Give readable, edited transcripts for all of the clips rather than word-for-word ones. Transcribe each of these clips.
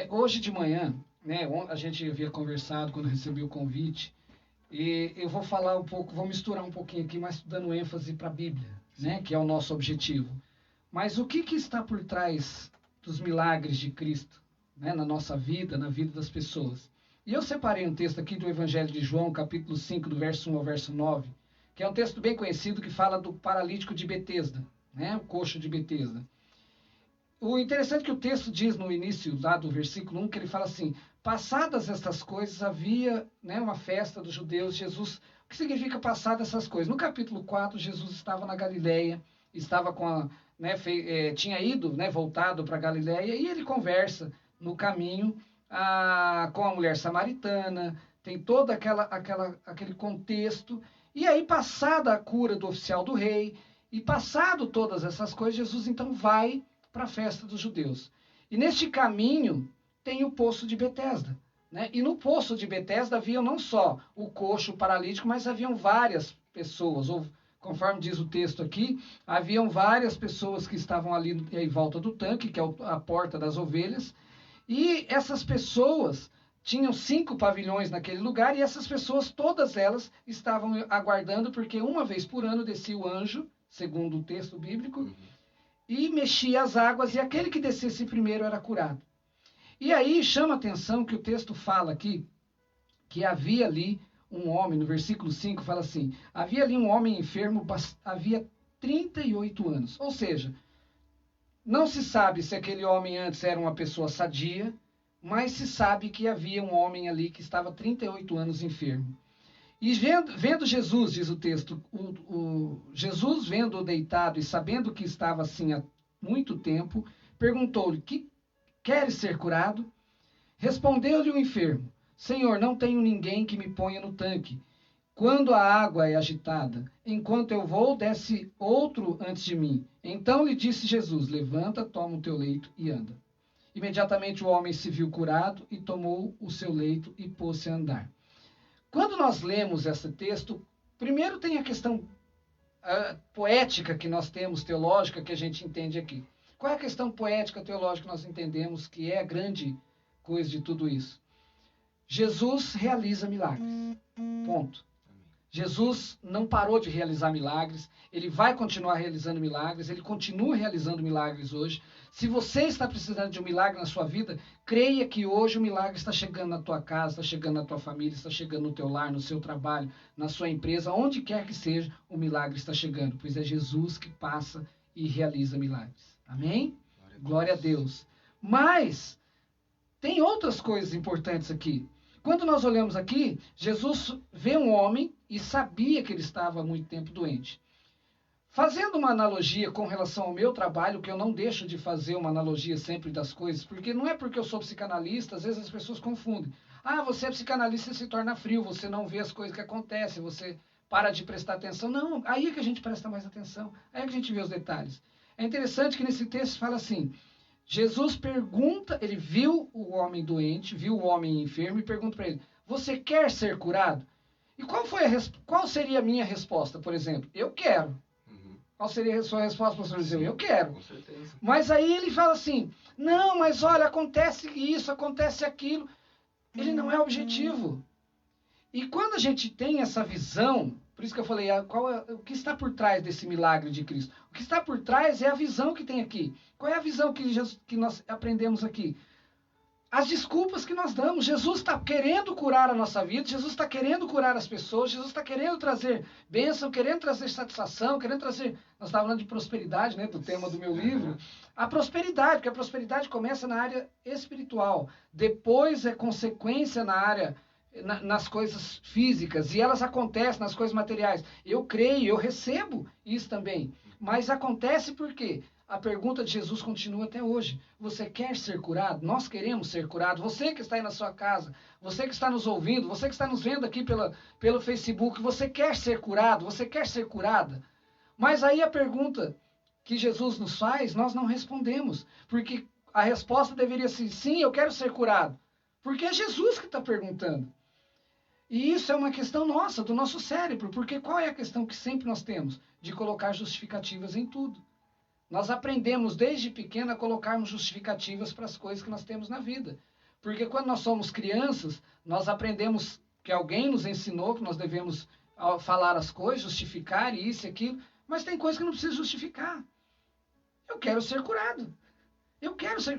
Hoje de manhã, né, a gente havia conversado quando recebi o convite, e eu vou falar um pouco, vou misturar um pouquinho aqui, mas dando ênfase para a Bíblia, né, que é o nosso objetivo. Mas o que está por trás dos milagres de Cristo, né, na nossa vida, na vida das pessoas? E eu separei um texto aqui do Evangelho de João, capítulo 5, do verso 1 ao verso 9, que é um texto bem conhecido que fala do paralítico de Betesda, né, o coxo de Betesda. O interessante é que o texto diz no início, lá do versículo 1, que ele fala assim: passadas estas coisas, havia, né, uma festa dos judeus. Jesus, o que significa passadas essas coisas? No capítulo 4, Jesus estava na Galileia, estava com a, né, tinha ido, né, voltado para a Galileia, e ele conversa no caminho com a mulher samaritana, tem todo aquele contexto. E aí, passada a cura do oficial do rei, e passado todas essas coisas, Jesus então vai para a festa dos judeus. E neste caminho tem o poço de Betesda, né? E no poço de Betesda havia não só o coxo, o paralítico, mas haviam várias pessoas, ou conforme diz o texto aqui, haviam várias pessoas que estavam ali em volta do tanque, que é a porta das ovelhas, e essas pessoas tinham 5 pavilhões naquele lugar, e essas pessoas, todas elas, estavam aguardando, porque uma vez por ano descia o anjo, segundo o texto bíblico, e mexia as águas, e aquele que descesse primeiro era curado. E aí chama a atenção que o texto fala aqui, que havia ali um homem, no versículo 5 fala assim, havia ali um homem enfermo, havia 38 anos. Ou seja, não se sabe se aquele homem antes era uma pessoa sadia, mas se sabe que havia um homem ali que estava 38 anos enfermo. E vendo Jesus, diz o texto, Jesus vendo-o deitado e sabendo que estava assim há muito tempo, perguntou-lhe: que queres ser curado? Respondeu-lhe o enfermo: Senhor, não tenho ninguém que me ponha no tanque. Quando a água é agitada, enquanto eu vou, desce outro antes de mim. Então lhe disse Jesus: levanta, toma o teu leito e anda. Imediatamente o homem se viu curado e tomou o seu leito e pôs-se a andar. Quando nós lemos esse texto, primeiro tem a questão poética que nós temos, teológica, que a gente entende aqui. Qual é a questão poética, teológica que nós entendemos que é a grande coisa de tudo isso? Jesus realiza milagres. Ponto. Jesus não parou de realizar milagres, ele vai continuar realizando milagres, ele continua realizando milagres hoje. Se você está precisando de um milagre na sua vida, creia que hoje o milagre está chegando na tua casa, está chegando na tua família, está chegando no teu lar, no seu trabalho, na sua empresa, onde quer que seja, o milagre está chegando, pois é Jesus que passa e realiza milagres. Amém? Glória a Deus. Mas tem outras coisas importantes aqui. Quando nós olhamos aqui, Jesus vê um homem e sabia que ele estava há muito tempo doente. Fazendo uma analogia com relação ao meu trabalho, que eu não deixo de fazer uma analogia sempre das coisas, porque não é porque eu sou psicanalista, às vezes as pessoas confundem. Ah, você é psicanalista e se torna frio, você não vê as coisas que acontecem, você para de prestar atenção. Não, aí é que a gente presta mais atenção, aí é que a gente vê os detalhes. É interessante que nesse texto fala assim, Jesus pergunta, ele viu o homem doente, viu o homem enfermo e pergunta para ele: você quer ser curado? E qual seria a minha resposta, por exemplo? Eu quero. Qual seria a sua resposta, pastor Eliseu? Eu quero. Com certeza. Mas aí ele fala assim: não, mas olha, acontece isso, acontece aquilo. Ele não é objetivo. E quando a gente tem essa visão, por isso que eu falei, o que está por trás desse milagre de Cristo? O que está por trás é a visão que tem aqui. Qual é a visão que nós aprendemos aqui? As desculpas que nós damos. Jesus está querendo curar a nossa vida, Jesus está querendo curar as pessoas, Jesus está querendo trazer bênção, querendo trazer satisfação, querendo trazer... Nós estávamos falando de prosperidade, né, do tema do meu livro. A prosperidade, porque a prosperidade começa na área espiritual, depois é consequência na área... nas coisas físicas, e elas acontecem nas coisas materiais. Eu creio, eu recebo isso também. Mas acontece por quê? A pergunta de Jesus continua até hoje. Você quer ser curado? Nós queremos ser curados. Você que está aí na sua casa, você que está nos ouvindo, você que está nos vendo aqui pelo Facebook, você quer ser curado? Você quer ser curada? Mas aí a pergunta que Jesus nos faz, nós não respondemos. Porque a resposta deveria ser sim, eu quero ser curado. Porque é Jesus que está perguntando. E isso é uma questão nossa, do nosso cérebro, porque qual é a questão que sempre nós temos? De colocar justificativas em tudo. Nós aprendemos desde pequeno a colocarmos justificativas para as coisas que nós temos na vida. Porque quando nós somos crianças, nós aprendemos que alguém nos ensinou que nós devemos falar as coisas, justificar isso e aquilo, mas tem coisas que não precisa justificar. Eu quero ser curado.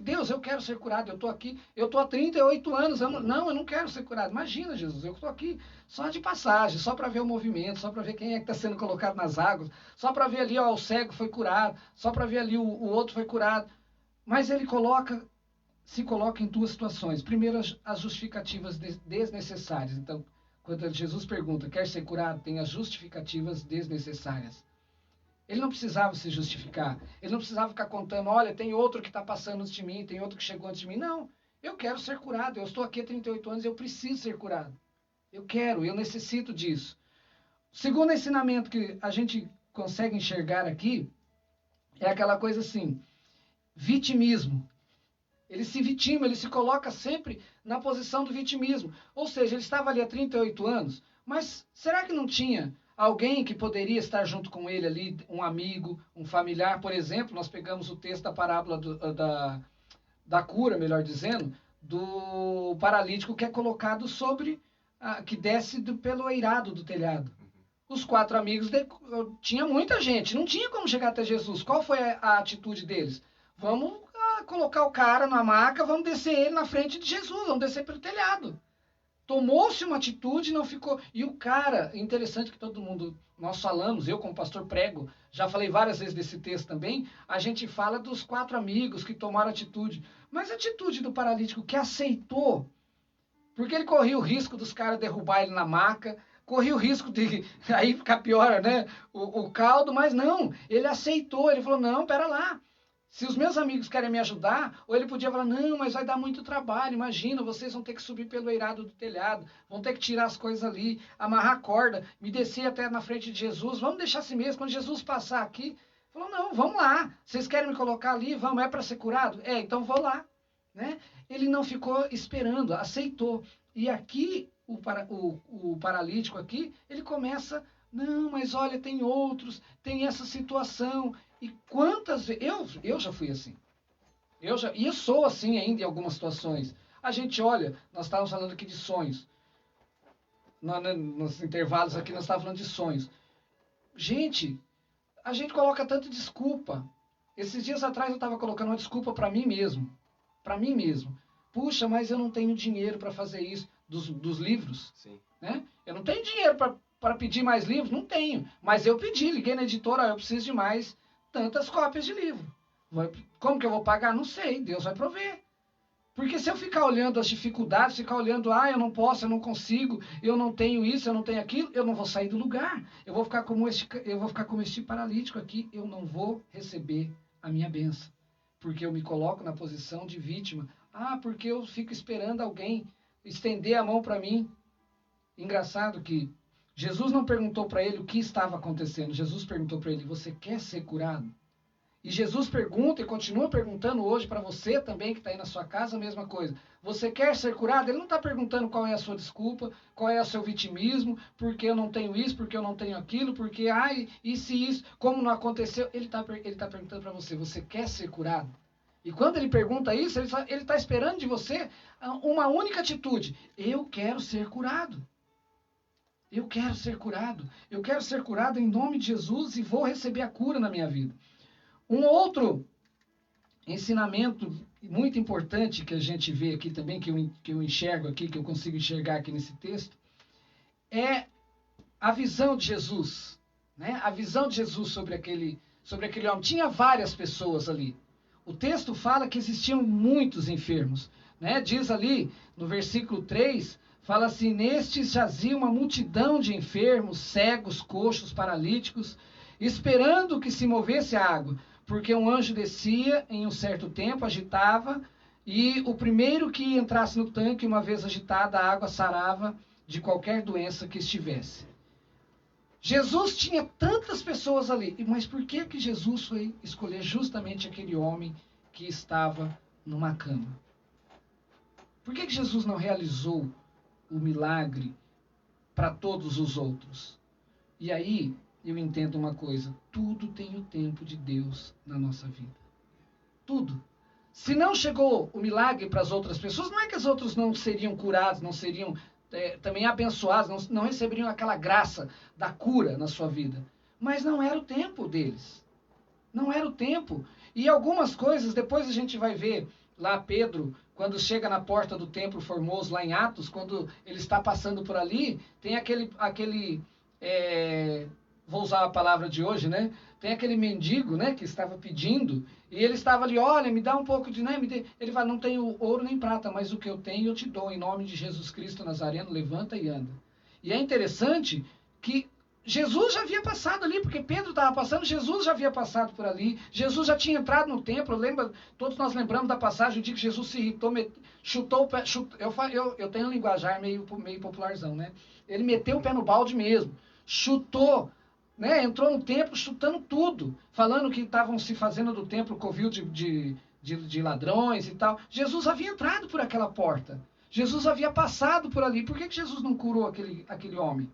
Deus, eu quero ser curado. Eu estou aqui, eu estou há 38 anos. Eu não quero ser curado. Imagina, Jesus, eu estou aqui só de passagem, só para ver o movimento, só para ver quem é que está sendo colocado nas águas, só para ver ali, ó, o cego foi curado, só para ver ali o outro foi curado. Mas ele se coloca em duas situações. Primeiro, as justificativas desnecessárias. Então, quando Jesus pergunta, quer ser curado? Tem as justificativas desnecessárias. Ele não precisava se justificar. Ele não precisava ficar contando, olha, tem outro que está passando antes de mim, tem outro que chegou antes de mim. Não, eu quero ser curado. Eu estou aqui há 38 anos, eu preciso ser curado. Eu necessito disso. O segundo ensinamento que a gente consegue enxergar aqui é aquela coisa assim, vitimismo. Ele se vitima, ele se coloca sempre na posição do vitimismo. Ou seja, ele estava ali há 38 anos, mas será que não tinha alguém que poderia estar junto com ele ali, um amigo, um familiar? Por exemplo, nós pegamos o texto da parábola da cura, melhor dizendo, do paralítico que é colocado sobre, que desce pelo eirado do telhado. Os 4 amigos, tinha muita gente, não tinha como chegar até Jesus. Qual foi a atitude deles? Vamos colocar o cara na maca, vamos descer ele na frente de Jesus, vamos descer pelo telhado. Tomou-se uma atitude, não ficou... E o cara, interessante que todo mundo, nós falamos, eu como pastor prego, já falei várias vezes desse texto também, a gente fala dos 4 amigos que tomaram atitude. Mas a atitude do paralítico que aceitou, porque ele corria o risco dos caras derrubar ele na maca, corria o risco de aí ficar pior, né, o caldo, mas não, ele aceitou, ele falou, não, pera lá. Se os meus amigos querem me ajudar, ou ele podia falar, não, mas vai dar muito trabalho, imagina, vocês vão ter que subir pelo eirado do telhado, vão ter que tirar as coisas ali, amarrar a corda, me descer até na frente de Jesus, vamos deixar assim mesmo, quando Jesus passar aqui, falou, não, vamos lá, vocês querem me colocar ali, vamos, é para ser curado? É, então vou lá, né? Ele não ficou esperando, aceitou. E aqui, o paralítico aqui, ele começa, não, mas olha, tem outros, tem essa situação. E quantas vezes... Eu já fui assim. E eu sou assim ainda em algumas situações. A gente olha, nós estávamos falando aqui de sonhos. Nos intervalos aqui nós estávamos falando de sonhos. Gente, a gente coloca tanta desculpa. Esses dias atrás eu estava colocando uma desculpa para mim mesmo. Para mim mesmo. Puxa, mas eu não tenho dinheiro para fazer isso. Dos livros. Sim. Né? Eu não tenho dinheiro para pedir mais livros? Não tenho. Mas eu pedi, liguei na editora, eu preciso de mais tantas cópias de livro. Como que eu vou pagar? Não sei, Deus vai prover. Porque se eu ficar olhando as dificuldades, ficar olhando, eu não posso, eu não consigo, eu não tenho isso, eu não tenho aquilo, eu não vou sair do lugar. Eu vou ficar como este paralítico aqui, eu não vou receber a minha bênção. Porque eu me coloco na posição de vítima. Porque eu fico esperando alguém estender a mão para mim. Engraçado que Jesus não perguntou para ele o que estava acontecendo. Jesus perguntou para ele, você quer ser curado? E Jesus pergunta e continua perguntando hoje para você também que está aí na sua casa a mesma coisa. Você quer ser curado? Ele não está perguntando qual é a sua desculpa, qual é o seu vitimismo, porque eu não tenho isso, porque eu não tenho aquilo, porque, e se isso, como não aconteceu? Ele tá perguntando para você, você quer ser curado? E quando ele pergunta isso, ele está esperando de você uma única atitude. Eu quero ser curado. Eu quero ser curado. Eu quero ser curado em nome de Jesus e vou receber a cura na minha vida. Um outro ensinamento muito importante que a gente vê aqui também, que eu enxergo aqui, que eu consigo enxergar aqui nesse texto, é a visão de Jesus. Né? A visão de Jesus sobre aquele homem. Tinha várias pessoas ali. O texto fala que existiam muitos enfermos. Né? Diz ali, no versículo 3, fala assim, nestes jazia uma multidão de enfermos, cegos, coxos, paralíticos, esperando que se movesse a água, porque um anjo descia em um certo tempo, agitava, e o primeiro que entrasse no tanque, uma vez agitada, a água sarava de qualquer doença que estivesse. Jesus tinha tantas pessoas ali, mas por que Jesus foi escolher justamente aquele homem que estava numa cama? Por que Jesus não realizou o milagre para todos os outros? E aí, eu entendo uma coisa: tudo tem o tempo de Deus na nossa vida. Tudo. Se não chegou o milagre para as outras pessoas, não é que as outras não seriam curadas, não seriam também abençoadas, não receberiam aquela graça da cura na sua vida. Mas não era o tempo deles. Não era o tempo. E algumas coisas, depois a gente vai ver lá Pedro, quando chega na porta do templo formoso, lá em Atos, quando ele está passando por ali, tem vou usar a palavra de hoje, né? Tem aquele mendigo, né, que estava pedindo, e ele estava ali: olha, me dá um pouco de, né, ele fala: não tenho ouro nem prata, mas o que eu tenho eu te dou, em nome de Jesus Cristo Nazareno, levanta e anda. E é interessante que Jesus já havia passado ali, porque Pedro estava passando, Jesus já havia passado por ali, Jesus já tinha entrado no templo. Todos nós lembramos da passagem de que Jesus se irritou, chutou o pé, eu tenho um linguajar meio popularzão, né? Ele meteu o pé no balde mesmo, chutou, né? Entrou no templo chutando tudo, falando que estavam se fazendo do templo covil de ladrões e tal. Jesus havia entrado por aquela porta, Jesus havia passado por ali. Por que Jesus não curou aquele homem?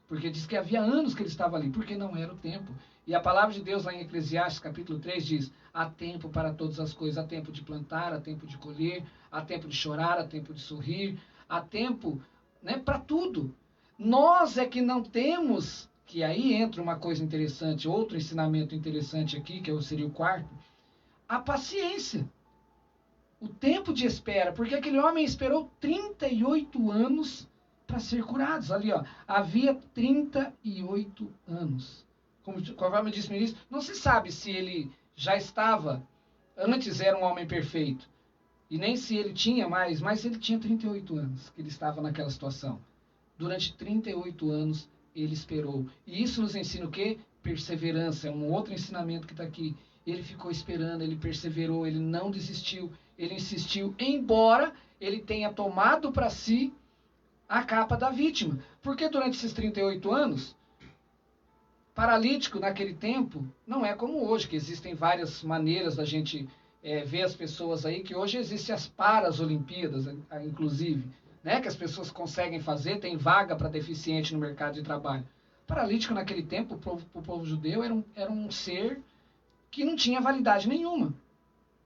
Porque diz que havia anos que ele estava ali, porque não era o tempo. E a palavra de Deus lá em Eclesiastes capítulo 3 diz: há tempo para todas as coisas, há tempo de plantar, há tempo de colher, há tempo de chorar, há tempo de sorrir, há tempo, né, para tudo. Nós é que não temos, que aí entra uma coisa interessante, outro ensinamento interessante aqui, que seria o quarto, a paciência. O tempo de espera, porque aquele homem esperou 38 anos para ser curados. Ali, ó, havia 38 anos. Conforme disse o ministro, não se sabe se ele já estava, antes era um homem perfeito, e nem se ele tinha mais, mas ele tinha 38 anos que ele estava naquela situação. Durante 38 anos ele esperou. E isso nos ensina o quê? Perseverança. É um outro ensinamento que está aqui. Ele ficou esperando, ele perseverou, ele não desistiu, ele insistiu, embora ele tenha tomado para si a capa da vítima. Porque durante esses 38 anos, paralítico naquele tempo não é como hoje, que existem várias maneiras da gente ver as pessoas aí, que hoje existem as Paralimpíadas, inclusive, né, que as pessoas conseguem fazer, tem vaga para deficiente no mercado de trabalho. Paralítico naquele tempo, o povo judeu, era um ser que não tinha validade nenhuma.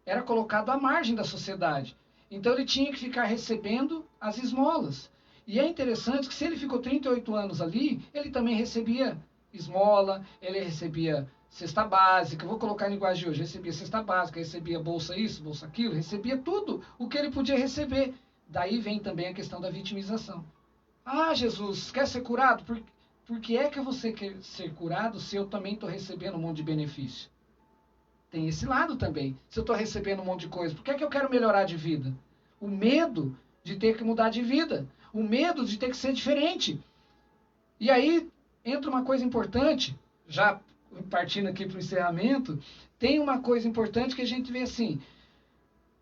Era colocado à margem da sociedade. Então ele tinha que ficar recebendo as esmolas. E é interessante que se ele ficou 38 anos ali, ele também recebia esmola, ele recebia cesta básica, vou colocar em linguagem de hoje, recebia cesta básica, recebia bolsa isso, bolsa aquilo, recebia tudo o que ele podia receber. Daí vem também a questão da vitimização. Ah, Jesus, quer ser curado? Por que é que você quer ser curado se eu também estou recebendo um monte de benefício? Tem esse lado também. Se eu estou recebendo um monte de coisa, por que é que eu quero melhorar de vida? O medo de ter que mudar de vida. O medo de ter que ser diferente. E aí entra uma coisa importante, já partindo aqui para o encerramento, tem uma coisa importante que a gente vê assim: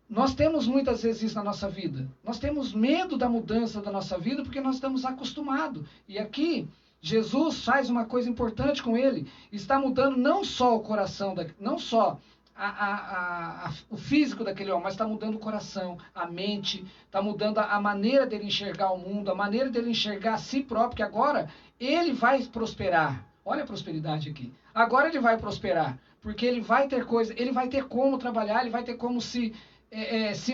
nós temos muitas vezes isso na nossa vida. Nós temos medo da mudança da nossa vida porque nós estamos acostumados. E aqui, Jesus faz uma coisa importante com ele. Está mudando não só o coração, não só o físico daquele homem, mas está mudando o coração, a mente, está mudando a maneira dele enxergar o mundo, a maneira dele enxergar a si próprio, que agora ele vai prosperar. Olha a prosperidade aqui. Agora ele vai prosperar, porque ele vai ter coisa, ele vai ter como trabalhar, ele vai ter como se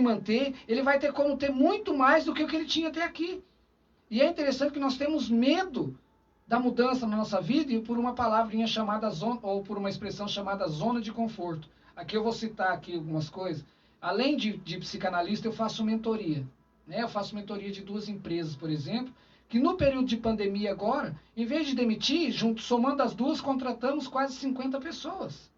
manter, ele vai ter como ter muito mais do que o que ele tinha até aqui. E é interessante que nós temos medo da mudança na nossa vida e por uma palavrinha chamada zona, ou por uma expressão chamada zona de conforto. Aqui eu vou citar aqui algumas coisas. Além de psicanalista, eu faço mentoria. Né? Eu faço mentoria de 2 empresas, por exemplo, que no período de pandemia agora, em vez de demitir, somando as 2, contratamos quase 50 pessoas.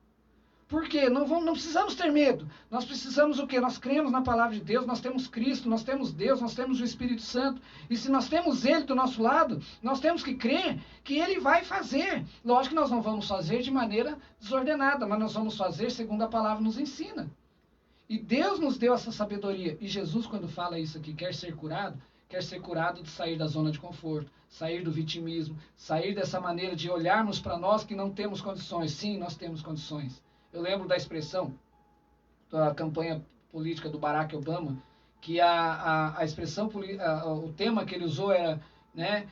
Por quê? Não precisamos ter medo. Nós precisamos o quê? Nós cremos na palavra de Deus, nós temos Cristo, nós temos Deus, nós temos o Espírito Santo. E se nós temos Ele do nosso lado, nós temos que crer que Ele vai fazer. Lógico que nós não vamos fazer de maneira desordenada, mas nós vamos fazer segundo a palavra nos ensina. E Deus nos deu essa sabedoria. E Jesus, quando fala isso aqui, quer ser curado de sair da zona de conforto, sair do vitimismo, sair dessa maneira de olharmos para nós que não temos condições. Sim, nós temos condições. Eu lembro da expressão da campanha política do Barack Obama, que a expressão, o tema que ele usou era, né,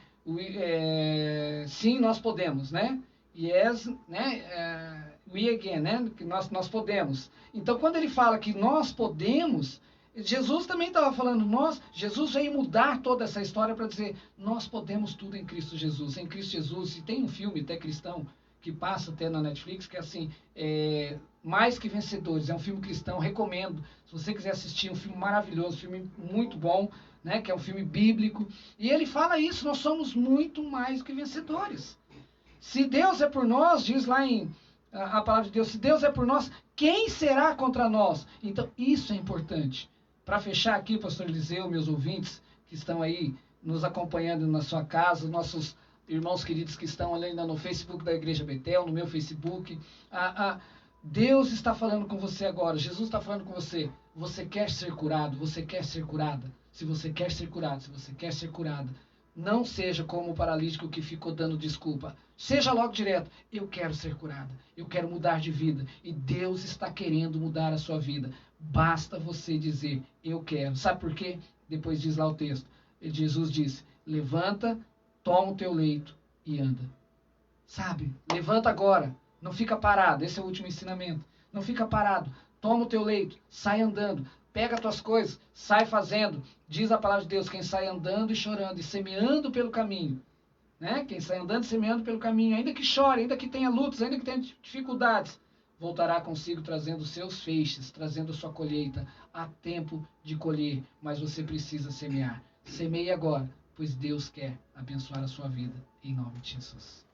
sim, nós podemos, né? Yes, né? We again, né? Que nós podemos. Então, quando ele fala que nós podemos, Jesus também estava falando, Jesus veio mudar toda essa história para dizer, nós podemos tudo em Cristo Jesus. Em Cristo Jesus, e tem um filme até cristão, que passa até na Netflix, que é assim, Mais que Vencedores, é um filme cristão, recomendo, se você quiser assistir, um filme maravilhoso, um filme muito bom, né, que é um filme bíblico, e ele fala isso, nós somos muito mais que vencedores. Se Deus é por nós, diz lá em a palavra de Deus, se Deus é por nós, quem será contra nós? Então, isso é importante. Para fechar aqui, pastor Eliseu, meus ouvintes que estão aí nos acompanhando na sua casa, nossos irmãos queridos que estão ainda no Facebook da Igreja Betel, no meu Facebook, Deus está falando com você agora, Jesus está falando com você. Você quer ser curado, você quer ser curada. Se você quer ser curado, se você quer ser curada, não seja como o paralítico que ficou dando desculpa. Seja logo direto, eu quero ser curada, eu quero mudar de vida. E Deus está querendo mudar a sua vida. Basta você dizer, eu quero. Sabe por quê? Depois diz lá o texto. Jesus disse, levanta, toma o teu leito e anda. Sabe? Levanta agora. Não fica parado. Esse é o último ensinamento. Não fica parado. Toma o teu leito, sai andando. Pega as tuas coisas, sai fazendo. Diz a palavra de Deus, quem sai andando e chorando e semeando pelo caminho, né? Quem sai andando e semeando pelo caminho, ainda que chore, ainda que tenha lutas, ainda que tenha dificuldades, voltará consigo trazendo seus feixes, trazendo sua colheita. Há tempo de colher, mas você precisa semear. Semeie agora, pois Deus quer abençoar a sua vida, em nome de Jesus.